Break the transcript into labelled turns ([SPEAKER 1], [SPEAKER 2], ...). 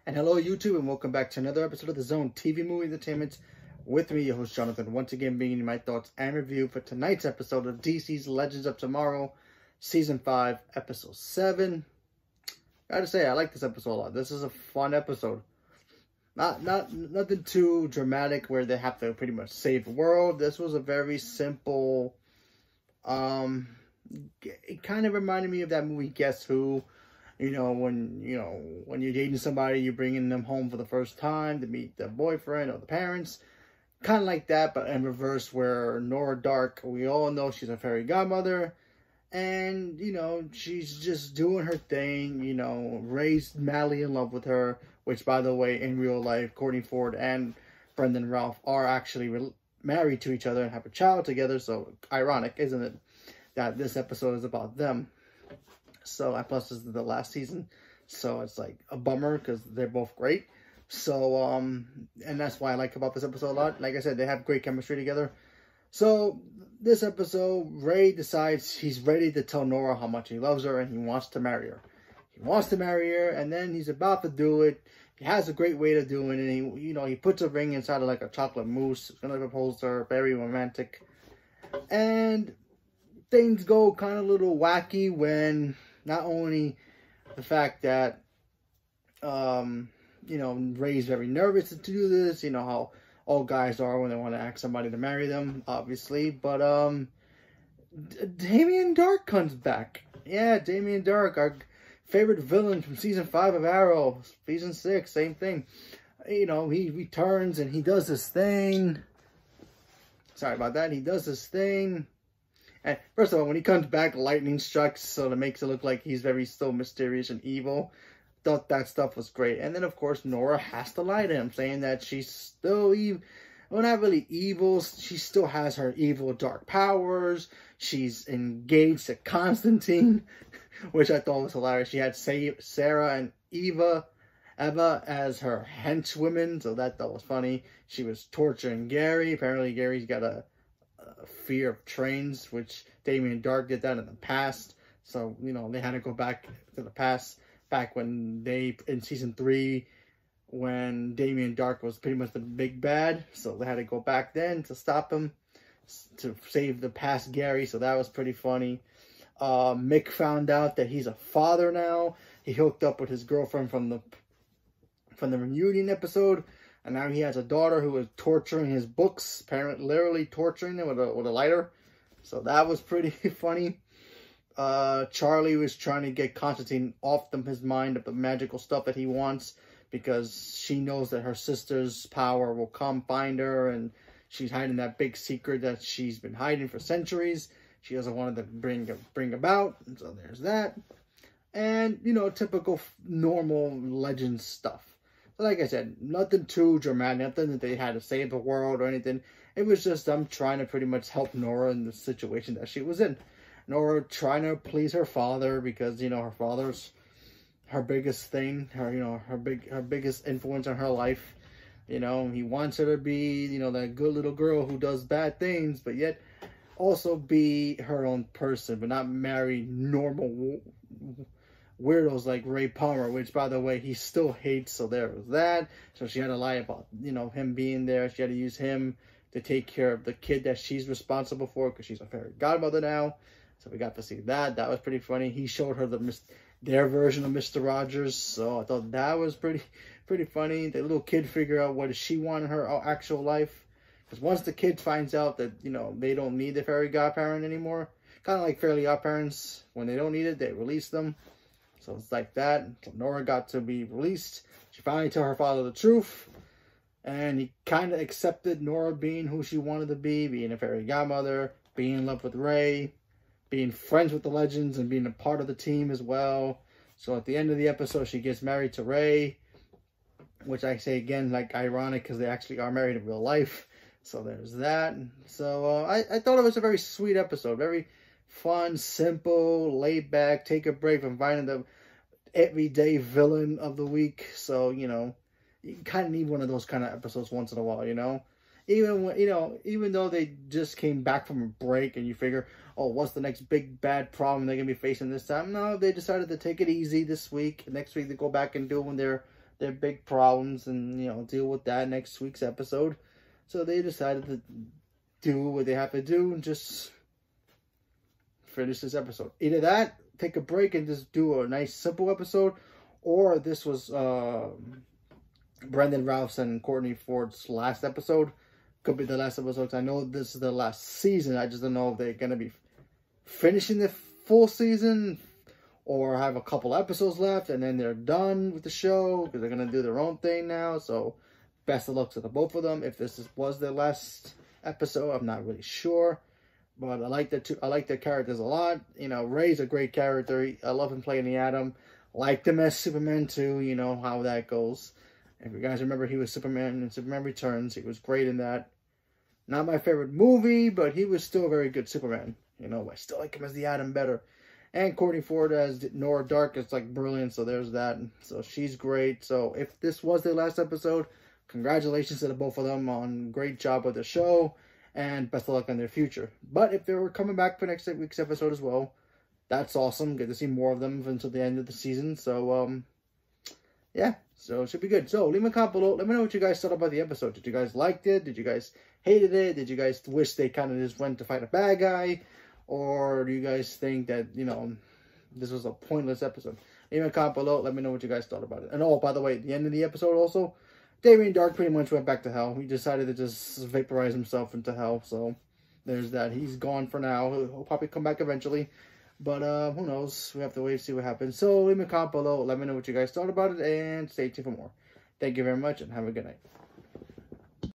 [SPEAKER 1] And hello YouTube, and welcome back to another episode of the Zone TV Movie Entertainment with me, your host Jonathan, once again bringing you my thoughts and review for tonight's episode of DC's Legends of Tomorrow, Season 5, Episode 7. Gotta say, I like this episode a lot. This is a fun episode. Nothing too dramatic where they have to pretty much save the world. This was a very simple, it kind of reminded me of that movie Guess Who. When you're dating somebody, you're bringing them home for the first time to meet the boyfriend or the parents. Kind of like that, but in reverse, where Nora Dark, we all know she's a fairy godmother. And, she's just doing her thing, Ray's madly in love with her. Which, by the way, in real life, Courtney Ford and Brendan Ralph are actually married to each other and have a child together. So, ironic, isn't it, that this episode is about them. So, plus this is the last season, so it's like a bummer because they're both great. So, and that's why I like about this episode a lot. Like I said, they have great chemistry together. So, this episode, Ray decides he's ready to tell Nora how much he loves her and he wants to marry her. He wants to marry her, and then he's about to do it. He has a great way to do it, and he puts a ring inside of like a chocolate mousse. He's gonna propose to her, very romantic. And things go kind of a little wacky when not only the fact that, Ray's very nervous to do this, how all guys are when they want to ask somebody to marry them, obviously, but, Damien Dark comes back. Yeah, Damien Dark, our favorite villain from Season 5 of Arrow, Season 6, same thing. He returns and he does this thing. Sorry about that. He does this thing. And first of all, when he comes back, lightning strikes, so it makes it look like he's very still mysterious and evil. Thought that stuff was great. And then, of course, Nora has to lie to him, saying that she's still evil. Well, not really evil. She still has her evil dark powers. She's engaged to Constantine, which I thought was hilarious. She had Sarah and Eva as her henchwomen, so that was funny. She was torturing Gary. Apparently, Gary's got a fear of trains, which Damien Dark did that in the past. So, they had to go back to the past, back when in Season 3, when Damien Dark was pretty much the big bad. So they had to go back then to stop him, to save the past Gary. So that was pretty funny. Mick found out that he's a father now. He hooked up with his girlfriend from the reunion episode. And now he has a daughter who is torturing his books, apparently literally torturing them with a lighter. So that was pretty funny. Charlie was trying to get Constantine off his mind of the magical stuff that he wants, because she knows that her sister's power will come find her, and she's hiding that big secret that she's been hiding for centuries. She doesn't want it to bring about. So there's that. And, typical normal legend stuff. Like I said, nothing too dramatic, nothing that they had to save the world or anything. It was just them trying to pretty much help Nora in the situation that she was in. Nora trying to please her father because, her father's her biggest thing, her biggest influence in her life. He wants her to be, that good little girl who does bad things, but yet also be her own person, but not marry normal weirdos like Ray Palmer, which, by the way, he still hates, so there was that. So she had to lie about, him being there. She had to use him to take care of the kid that she's responsible for, because she's a fairy godmother now. So we got to see that. That was pretty funny. He showed her their version of Mr. Rogers, so I thought that was pretty funny. The little kid figure out what does she want in her actual life. Because once the kid finds out that, they don't need the fairy godparent anymore, kind of like Fairly Odd Parents, when they don't need it, they release them. So it's like that. So Nora got to be released. She finally told her father the truth. And he kind of accepted Nora being who she wanted to be, being a fairy godmother, being in love with Ray, being friends with the Legends, and being a part of the team as well. So at the end of the episode, she gets married to Ray, which I say again, like, ironic, because they actually are married in real life. So there's that. So I thought it was a very sweet episode. Very fun, simple, laid back, take a break from finding the everyday villain of the week. So, you kind of need one of those kind of episodes once in a while, Even when, even though they just came back from a break and you figure, oh, what's the next big bad problem they're going to be facing this time? No, they decided to take it easy this week. Next week they go back and do it when they're their big problems and, you know, deal with that next week's episode. So they decided to do what they have to do and just finish this episode. Either that, take a break and just do a nice simple episode, or this was Brendan Routh's and Courtney Ford's last episode. Could be the last episode. I know this is the last season. I just don't know if they're going to be finishing the full season or have a couple episodes left and then they're done with the show because they're going to do their own thing now. So best of luck to the both of them. If this was their last episode, I'm not really sure. But I like their characters a lot. You know, Ray's a great character. I love him playing the Atom. Liked him as Superman too. You know how that goes. If you guys remember, he was Superman in Superman Returns. He was great in that. Not my favorite movie, but he was still a very good Superman. You know, I still like him as the Atom better. And Courtney Ford as Nora Dark is like brilliant, so there's that. So she's great. So if this was their last episode, congratulations to the both of them on great job with the show. And best of luck in their future. But if they were coming back for next week's episode as well, that's awesome. Get to see more of them until the end of the season. So, yeah. So it should be good. So leave a comment below. Let me know what you guys thought about the episode. Did you guys like it? Did you guys hated it? Did you guys wish they kind of just went to fight a bad guy? Or do you guys think that, you know, this was a pointless episode? Leave a comment below. Let me know what you guys thought about it. And oh, by the way, at the end of the episode also, Damien Dark pretty much went back to hell. He decided to just vaporize himself into hell. So there's that. He's gone for now. He'll probably come back eventually. But who knows? We have to wait and see what happens. So leave me a comment below. Let me know what you guys thought about it. And stay tuned for more. Thank you very much and have a good night.